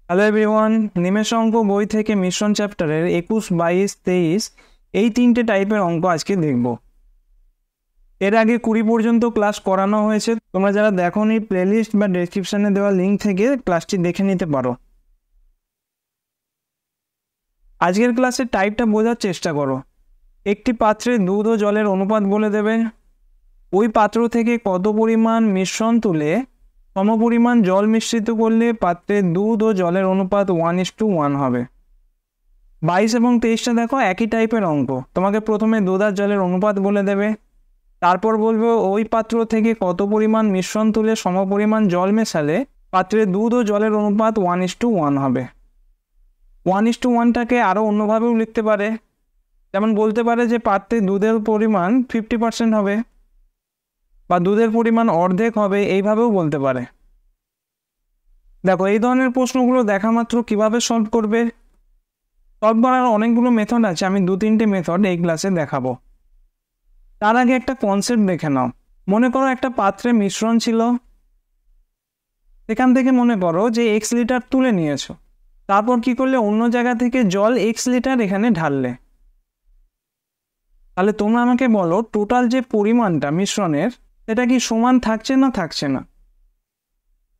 Hello everyone, নিমেষ অঙ্ক বই থেকে মিশ্রণ চ্যাপ্টারের 21, 22, 23 এই তিনটে টাইপের অঙ্ক আজকে দেখব। এর আগে 20 পর্যন্ত ক্লাস করানো হয়েছে। তোমরা যারা দেখোনি, প্লেলিস্ট বা ডেসক্রিপশনে দেওয়া লিঙ্ক থেকে ক্লাসটি দেখে নিতে পারো। আজকের ক্লাসের টাইপটা বোঝার চেষ্টা করো। একটি পাত্রে দুধ ও জলের অনুপাত বলে দেবে। ওই পাত্র থেকে কত পরিমাণ মিশ্রণ তুলে সমপরিমাণ জল মিশ্রিত করলে পাত্রে দুধ ও জলের অনুপাত 1:1 হবে। 22 এবং 23টা দেখো, একই টাইপের অঙ্ক। তোমাকে প্রথমে দুধ আর জলের অনুপাত বলে দেবে, তারপর বলবো ওই পাত্র থেকে কত পরিমাণ মিশ্রণ তুলে সমপরিমাণ জল মেশালে পাত্রে দুধ ও জলের অনুপাত 1:1 হবে। 1:1টাকে আরও অন্যভাবেও লিখতে পারে, যেমন বলতে পারে যে পাত্রে দুধের পরিমাণ 50% হবে বা দুধের পরিমাণ অর্ধেক হবে, এইভাবেও বলতে পারে। দেখো, এই ধরনের প্রশ্নগুলো দেখা মাত্র কিভাবে সলভ করবে। সলভ করার অনেকগুলো মেথড আছে, আমি 2-3টে মেথড এই ক্লাসে দেখাবো। তার আগে একটা কনসেপ্ট দেখে নাও। মনে করো একটা পাত্রে মিশ্রণ ছিল, সেখান থেকে মনে করো যে x লিটার তুলে নিয়েছো। তারপর কি করলে, অন্য জায়গা থেকে জল x লিটার এখানে ঢাললে। তাহলে তোমরা আমাকে বলো, টোটাল যে পরিমাণটা মিশ্রণের, সেটা কি সমান থাকছে না থাকছে না?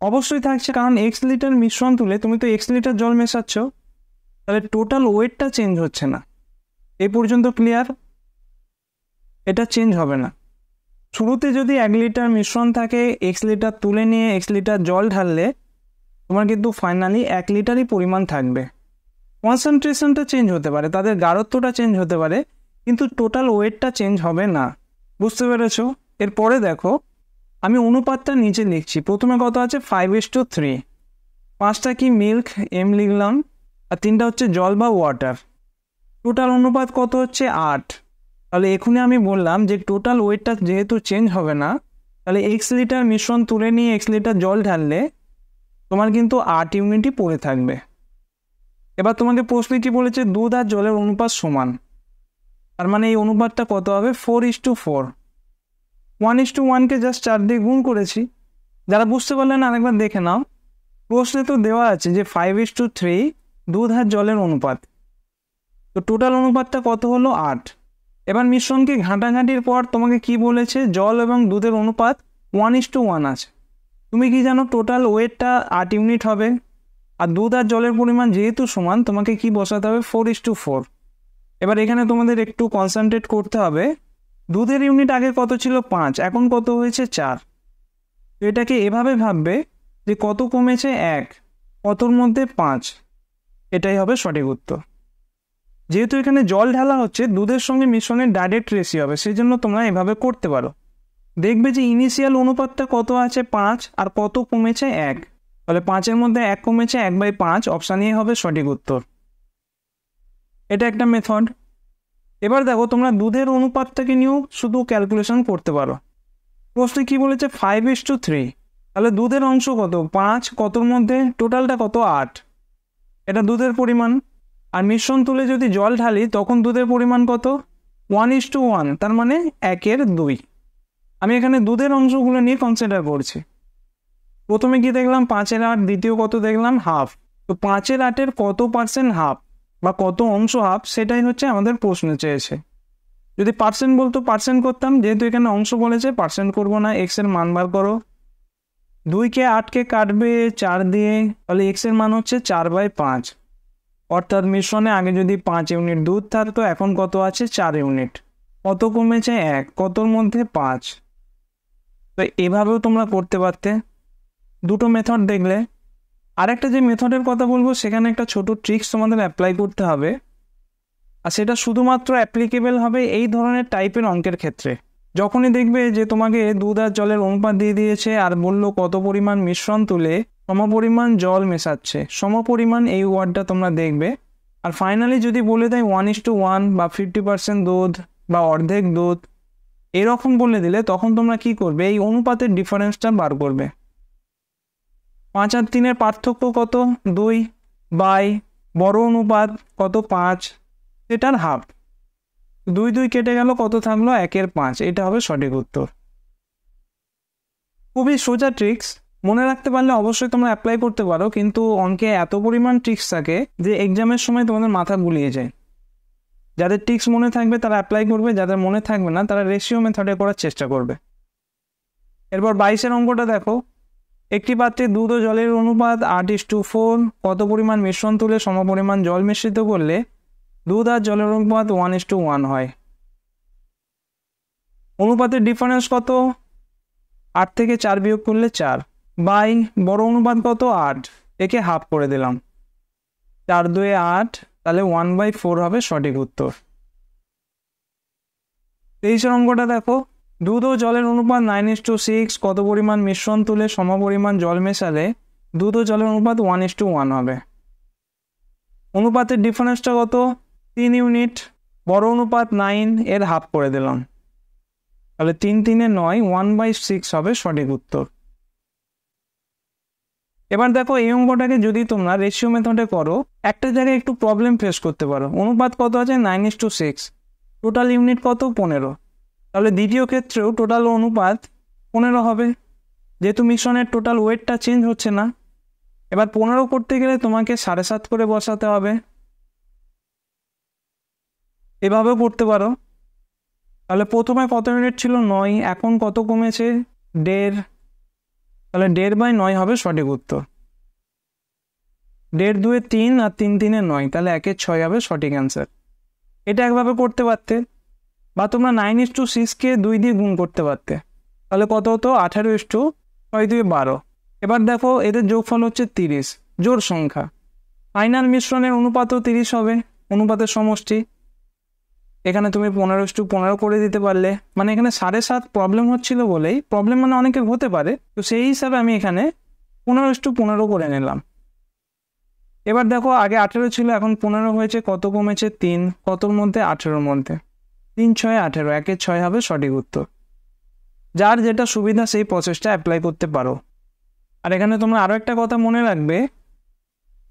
অবশ্যই থাকছে, কারণ x লিটার মিশ্রণ তুলে তুমি তো x লিটার জল মেশাচ্ছ। তাহলে টোটাল ওয়েটটা চেঞ্জ হচ্ছে না। এই পর্যন্ত ক্লিয়ার? এটা চেঞ্জ হবে না। শুরুতে যদি 1 লিটার মিশ্রণ থাকে, x লিটার তুলে নিয়ে x লিটার জল ঢাললে তোমার কিন্তু ফাইনালি 1 লিটারই পরিমাণ থাকবে। কনসেন্ট্রেশনটা চেঞ্জ হতে পারে, তাদের গাঢ়ত্বটা চেঞ্জ হতে পারে, কিন্তু টোটাল ওয়েটটা চেঞ্জ হবে না। বুঝতে পেরেছ? এরপরে দেখো, আমি অনুপাতটা নিচে লিখছি। প্রথমে কত আছে? 5:3। 5টা কি মিল্ক, m লিখলাম, আর 3টা হচ্ছে জল বা ওয়াটার। টোটাল অনুপাত কত হচ্ছে? 8। তাহলে এখনই আমি বললাম যে টোটাল ওয়েটটা যেহেতু চেঞ্জ হবে না, তাহলে x লিটার মিশ্রণ তুলে নিয়ে x লিটার জল ঢাললে তোমার কিন্তু 8 ইউনিটই পড়ে থাকবে। এবার তোমাকে প্রশ্নে কি বলেছে? দুধ আর জলের অনুপাত সমান। তার মানে এই অনুপাতটা কত হবে? 4:4। 1:1কে জাস্ট 4 দিয়ে গুণ করেছি। যারা বুঝতে পারলে না, আরেকবার দেখে নাও। প্রশ্নে তো দেওয়া আছে যে 5:3 দুধ আর জলের অনুপাত। তো টোটাল অনুপাতটা কত হলো? 8। এবার মিশ্রণকে ঘাঁটাঘাঁটির পর তোমাকে কি বলেছে? জল এবং দুধের অনুপাত 1:1 আছে। তুমি কি জানো? টোটাল ওয়েটটা 8 ইউনিট হবে। আর দুধ আর জলের পরিমাণ যেহেতু সমান, তোমাকে কি বসাতে হবে? 4:4। এবার এখানে তোমাদের একটু কনসেন্ট্রেট করতে হবে। দুধের ইউনিট আগে কত ছিল? 5, এখন কত হয়েছে? 4। তো এটাকে এভাবে ভাববে যে কত কমেছে? 1, কতর মধ্যে? 5। এটাই হবে সঠিক উত্তর। যেহেতু এখানে জল ঢালা হচ্ছে, দুধের সঙ্গে মিশ্রণের ডাইরেক্ট রেশিও হবে, সেই জন্য তোমরা এভাবে করতে পারো। দেখবে যে ইনিশিয়াল অনুপাতটা কত আছে? 5, আর কত কমেছে? 1। তাহলে 5-এর মধ্যে 1 কমেছে, 1/5। অপশানই হবে সঠিক উত্তর। এটা একটা মেথড। এবার দেখো, তোমরা দুধের অনুপাতটাকে নিয়েও শুধু ক্যালকুলেশন করতে পারো। প্রশ্নে কি বলেছে? 5:3। তাহলে দুধের অংশ কত? 5, কতর মধ্যে? টোটালটা কত? 8। এটা দুধের পরিমাণ। আর মিশ্রণ তুলে যদি জল ঢালি, তখন দুধের পরিমাণ কত? 1:1, তার মানে 1/2। আমি এখানে দুধের অংশগুলো নিয়ে কনসিডার করছি। প্রথমে কি দেখলাম? 5/8। দ্বিতীয় কত দেখলাম? হাফ। তো 5/8 কত পার্সেন্ট হাফ বা কত অংশ হাফ, সেটাই হচ্ছে আমাদের প্রশ্নে চেয়েছে। যদি পার্সেন্ট বলতো পার্সেন্ট করতাম, যেহেতু এখানে অংশ বলেছে পার্সেন্ট করবো না। এক্স এর মান বার করো। 2কে 8কে কাটবে 4 দিয়ে, তাহলে এক্স এর মান হচ্ছে 4/5। অর্থাৎ মিশ্রণে আগে যদি 5 ইউনিট দুধ থাকতো, এখন কত আছে? 4 ইউনিট। কত কমেছে? 1, কতর মধ্যে? 5। তো এভাবেও তোমরা করতে পারতে। দুটো মেথড দেখলে। আরেকটা যে মেথডের কথা বলবো, সেখানে একটা ছোট ট্রিক্স তোমাদের অ্যাপ্লাই করতে হবে, আর সেটা শুধুমাত্র অ্যাপ্লিকেবল হবে এই ধরনের টাইপের অঙ্কের ক্ষেত্রে। যখনই দেখবে যে তোমাকে দুধ আর জলের অনুপাত দিয়ে দিয়েছে আর বললো কত পরিমাণ মিশ্রণ তুলে সমপরিমাণ জল মেশাচ্ছে, সমপরিমাণ এই ওয়ার্ডটা তোমরা দেখবে। আর ফাইনালি যদি বলে দেয় 1:1 বা 50% দুধ বা অর্ধেক দুধ, এরকম বলে দিলে তখন তোমরা কি করবে? এই অনুপাতের ডিফারেন্সটা বার করবে। 5 আর 3-এর পার্থক্য কত? 2 বাই বড় অনুপাত কত? 5, সেটার হাফ। 2 কেটে গেল, কত থাকলো? 1/5। এটা হবে সঠিক উত্তর। খুবই সোজা ট্রিক্স। মনে রাখতে পারলে অবশ্যই তোমরা অ্যাপ্লাই করতে পারো, কিন্তু অঙ্কে এত পরিমাণ ট্রিক্স থাকে যে এক্সামের সময় তোমাদের মাথা গুলিয়ে যায়। যাদের ট্রিক্স মনে থাকবে তারা অ্যাপ্লাই করবে, যাদের মনে থাকবে না তারা রেশিও মেথডে করার চেষ্টা করবে। এরপর 22-এর অঙ্কটা দেখো, একটি পাত্রে দুধ ও জলের অনুপাত 8:4, কত পরিমাণ মিশ্রণ তুলে সমপরিমাণ জল মিশ্রিত করলে দুধ আর জলের অনুপাত 1:1 হয়। অনুপাতের ডিফারেন্স কত? 8 থেকে 4 বিয়োগ করলে 4, বাই বড় অনুপাত কত? 8, একে হাফ করে দিলাম, 4 2 8, তাহলে 1/4 হবে সঠিক উত্তর। 23-এর অঙ্কটা দেখো, দুধ ও জলের অনুপাত 9:6, কত পরিমাণ মিশ্রণ তুলে সমপরিমাণ জল মেশালে দুধ ও জলের অনুপাত 1:1 হবে। অনুপাতের ডিফারেন্সটা কত? 3 ইউনিট, বড় অনুপাত 9, এর হাফ করে দিলাম, তাহলে 3 3 9, 1/6 হবে সঠিক উত্তর। এবার দেখো এই অঙ্কটাকে যদি তোমরা রেশিও মেথডে করো, একটা জায়গায় একটু প্রবলেম ফেস করতে পারো। অনুপাত কত আছে? 9:6, টোটাল ইউনিট কত? 15, তাহলে দ্বিতীয় ক্ষেত্রেও টোটাল অনুপাত 15 হবে, যেহেতু মিশ্রণের টোটাল ওয়েটটা চেঞ্জ হচ্ছে না। এবার 15 করতে গেলে তোমাকে 7.5 করে বসাতে হবে, এভাবেও করতে পারো। তাহলে প্রথমে কত ইউনিট ছিল? 9, এখন কত কমেছে? 1.5, তাহলে 1.5/9 হবে সঠিক উত্তর। 1.5 2 3 আর 3 3 9, তাহলে 1 6 হবে সঠিক অ্যান্সার। এটা একভাবে করতে পারতে, বা তোমরা 9:6কে 2 দিয়ে গুণ করতে পারতে, তাহলে কত হতো? 18:6 2 12। এবার দেখো এদের যোগফল হচ্ছে 30, জোড় সংখ্যা। ফাইনাল মিশ্রণের অনুপাতও 30 হবে, অনুপাতের সমষ্টি। এখানে তুমি 15:15 করে দিতে পারলে, মানে এখানে 7.5 প্রবলেম হচ্ছিল বলেই, প্রবলেম মানে অনেকের হতে পারে, তো সেই হিসাবে আমি এখানে 15:15 করে নিলাম। এবার দেখো আগে 18 ছিল, এখন 15 হয়েছে, কত কমেছে? 3, কতর মধ্যে? 18-র মধ্যে। 3 6 18, 1 6 হবে সঠিক উত্তর। যার যেটা সুবিধা সেই প্রসেসটা অ্যাপ্লাই করতে পারো। আর এখানে তোমরা আরও একটা কথা মনে রাখবে,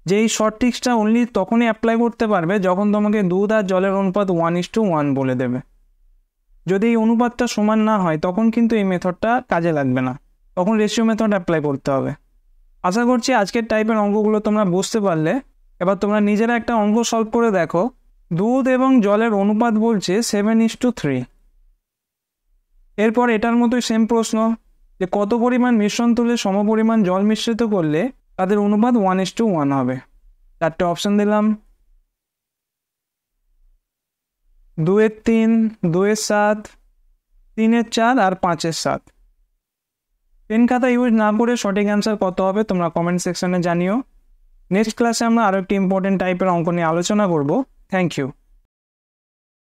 যে এই শর্ট ট্রিক্সটা অনলি তখনই অ্যাপ্লাই করতে পারবে যখন তোমাকে দুধ আর জলের অনুপাত 1:1 বলে দেবে। যদি এই অনুপাতটা সমান না হয় তখন কিন্তু এই মেথডটা কাজে লাগবে না, তখন রেশিও মেথড অ্যাপ্লাই করতে হবে। আশা করছি আজকের টাইপের অঙ্কগুলো তোমরা বুঝতে পারলে। এবার তোমরা নিজেরা একটা অঙ্ক সলভ করে দেখো। দুধ এবং জলের অনুপাত বলছে 7:3। এরপর এটার মতোই সেম প্রশ্ন, যে কত পরিমাণ মিশ্রণ তুলে সমপরিমাণ জল মিশ্রিত করলে তাদের অনুপাত 1:1 হবে। 4টে অপশন দিলাম, 2-3, 2-7, 3-4 আর 5-7। পেন খাতা ইউজ না করে সঠিক অ্যান্সার কত হবে তোমরা কমেন্ট সেকশনে জানিও। নেক্সট ক্লাসে আমরা আরও একটি ইম্পর্টেন্ট টাইপের অঙ্ক নিয়ে আলোচনা করব। Thank you.